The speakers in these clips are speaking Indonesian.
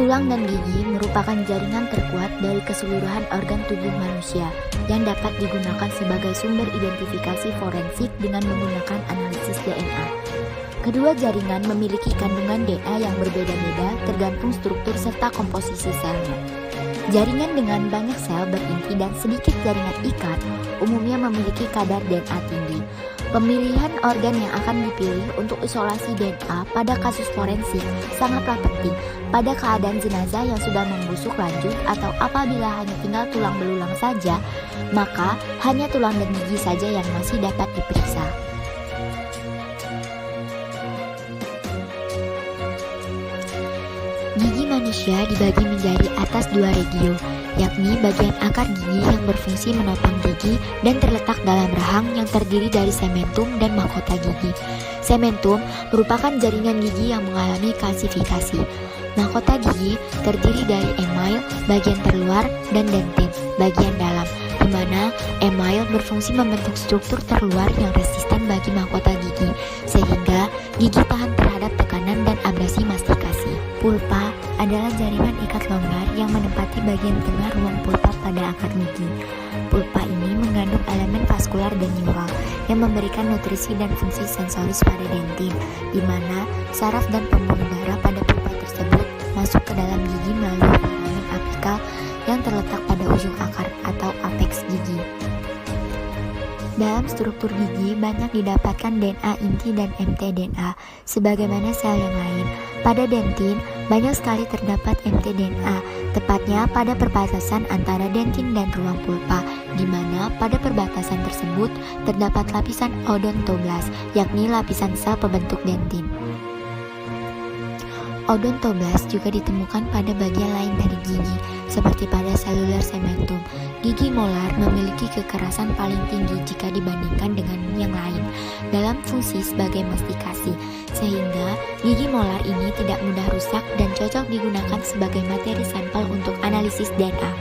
Tulang dan gigi merupakan jaringan terkuat dari keseluruhan organ tubuh manusia yang dapat digunakan sebagai sumber identifikasi forensik dengan menggunakan analisis DNA. Kedua jaringan memiliki kandungan DNA yang berbeda-beda tergantung struktur serta komposisi selnya. Jaringan dengan banyak sel berinti dan sedikit jaringan ikat umumnya memiliki kadar DNA tinggi. Pemilihan organ yang akan dipilih untuk isolasi DNA pada kasus forensik sangatlah penting pada keadaan jenazah yang sudah membusuk lanjut atau apabila hanya tinggal tulang belulang saja, maka hanya tulang dan gigi saja yang masih dapat diperiksa. Gigi manusia dibagi menjadi atas dua regio, yakni bagian akar gigi yang berfungsi menopang gigi dan terletak dalam rahang yang terdiri dari sementum dan mahkota gigi. Sementum merupakan jaringan gigi yang mengalami kalsifikasi. Mahkota gigi terdiri dari email bagian terluar dan dentin bagian dalam, di mana email berfungsi membentuk struktur terluar yang resisten bagi mahkota gigi, sehingga gigi tahan terhadap tekanan dan abrasi mastikasi. Pulpa adalah jaringan ikat longgar yang menempati bagian tengah ruang pulpa pada akar gigi. Pulpa ini mengandung elemen vaskular dan neural yang memberikan nutrisi dan fungsi sensoris pada dentin, di mana saraf dan pembuluh darah pada pulpa tersebut masuk ke dalam gigi melalui foramen apikal yang terletak pada ujung akar atau apex gigi. Dalam struktur gigi banyak didapatkan DNA inti dan mtDNA sebagaimana sel yang lain. Pada dentin banyak sekali terdapat mtDNA, tepatnya pada perbatasan antara dentin dan ruang pulpa, di mana pada perbatasan tersebut terdapat lapisan odontoblas, yakni lapisan sel pembentuk dentin. Odontoblas juga ditemukan pada bagian lain dari gigi, seperti pada seluler sementum. Gigi molar memiliki kekerasan paling tinggi jika dibandingkan dengan yang lain dalam fungsi sebagai mastikasi, sehingga gigi molar ini tidak mudah rusak dan cocok digunakan sebagai materi sampel untuk analisis DNA.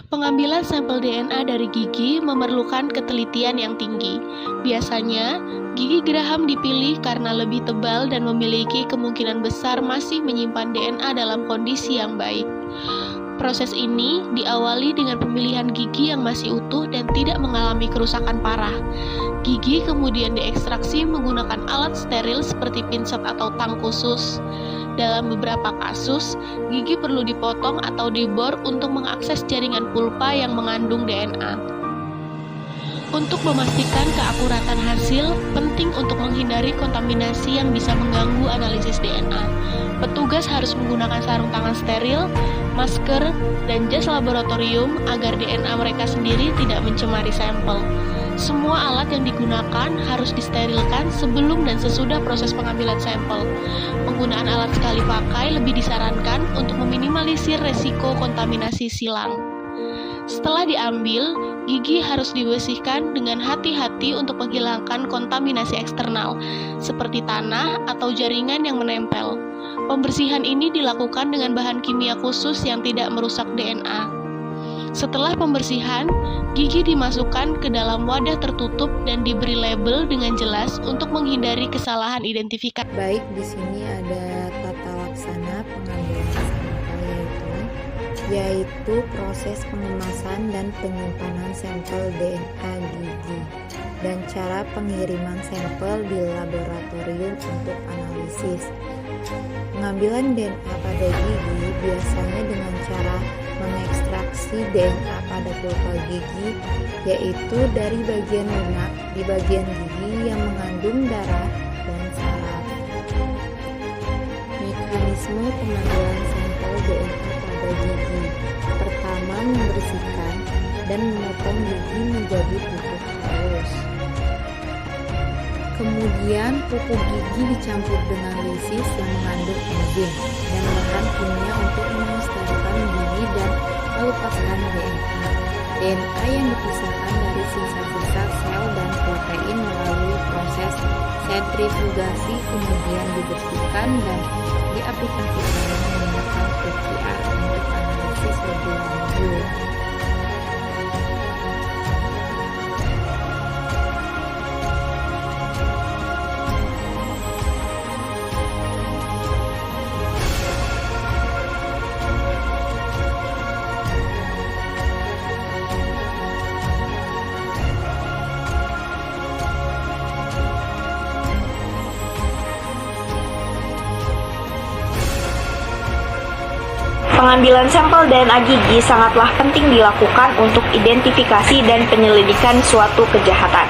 Pengambilan sampel DNA dari gigi memerlukan ketelitian yang tinggi. Biasanya, gigi geraham dipilih karena lebih tebal dan memiliki kemungkinan besar masih menyimpan DNA dalam kondisi yang baik. Proses ini diawali dengan pemilihan gigi yang masih utuh dan tidak mengalami kerusakan parah. Gigi kemudian diekstraksi menggunakan alat steril seperti pinset atau tang khusus. Dalam beberapa kasus, gigi perlu dipotong atau dibor untuk mengakses jaringan pulpa yang mengandung DNA. Untuk memastikan keakuratan hasil, penting untuk menghindari kontaminasi yang bisa mengganggu analisis DNA. Petugas harus menggunakan sarung tangan steril, masker, dan jas laboratorium agar DNA mereka sendiri tidak mencemari sampel. Semua alat yang digunakan harus disterilkan sebelum dan sesudah proses pengambilan sampel. Penggunaan alat sekali pakai lebih disarankan untuk meminimalisir resiko kontaminasi silang. Setelah diambil, gigi harus dibersihkan dengan hati-hati untuk menghilangkan kontaminasi eksternal, seperti tanah atau jaringan yang menempel. Pembersihan ini dilakukan dengan bahan kimia khusus yang tidak merusak DNA. Setelah pembersihan, gigi dimasukkan ke dalam wadah tertutup dan diberi label dengan jelas untuk menghindari kesalahan identifikasi. Baik, di sini ada tata laksana pengambilan sampel yaitu proses pengemasan dan penyimpanan sampel DNA gigi dan cara pengiriman sampel di laboratorium untuk analisis. Pengambilan DNA pada gigi biasanya dengan cara mengekstraksi DNA pada pulpa gigi, yaitu dari bagian lunak di bagian gigi yang mengandung darah dan saraf. Mekanisme pengambilan sampel DNA pada gigi: pertama, membersihkan dan memotong gigi menjadi pupuk halus. Kemudian pupuk gigi dicampur dengan lisis yang mengandung enzim dan bahan kimia untuk melestarikan gigi dan melepaskan DNA. DNA yang dipisahkan dari sisa-sisa sel dan protein melalui proses sentrifugasi kemudian dibersihkan dan diaplikasikan menggunakan PCR untuk analisis lebih lanjut. Pengambilan sampel DNA gigi sangatlah penting dilakukan untuk identifikasi dan penyelidikan suatu kejahatan.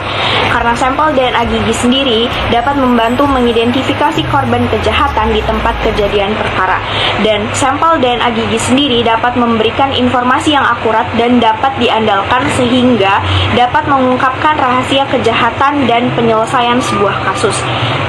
Karena sampel DNA gigi sendiri dapat membantu mengidentifikasi korban kejahatan di tempat kejadian perkara. Dan sampel DNA gigi sendiri dapat memberikan informasi yang akurat dan dapat diandalkan sehingga dapat mengungkapkan rahasia kejahatan dan penyelesaian sebuah kasus.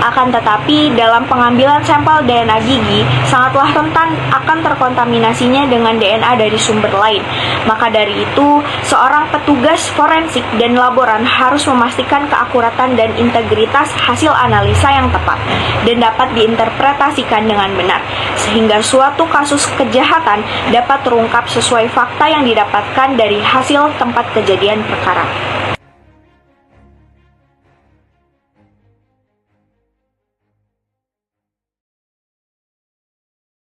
Akan tetapi, dalam pengambilan sampel DNA gigi sangatlah rentan akan terkontaminasinya dengan DNA dari sumber lain. Maka dari itu, seorang petugas forensik dan laboran harus memastikan keakuratan dan integritas hasil analisa yang tepat dan dapat diinterpretasikan dengan benar, sehingga suatu kasus kejahatan dapat terungkap sesuai fakta yang didapatkan dari hasil tempat kejadian perkara.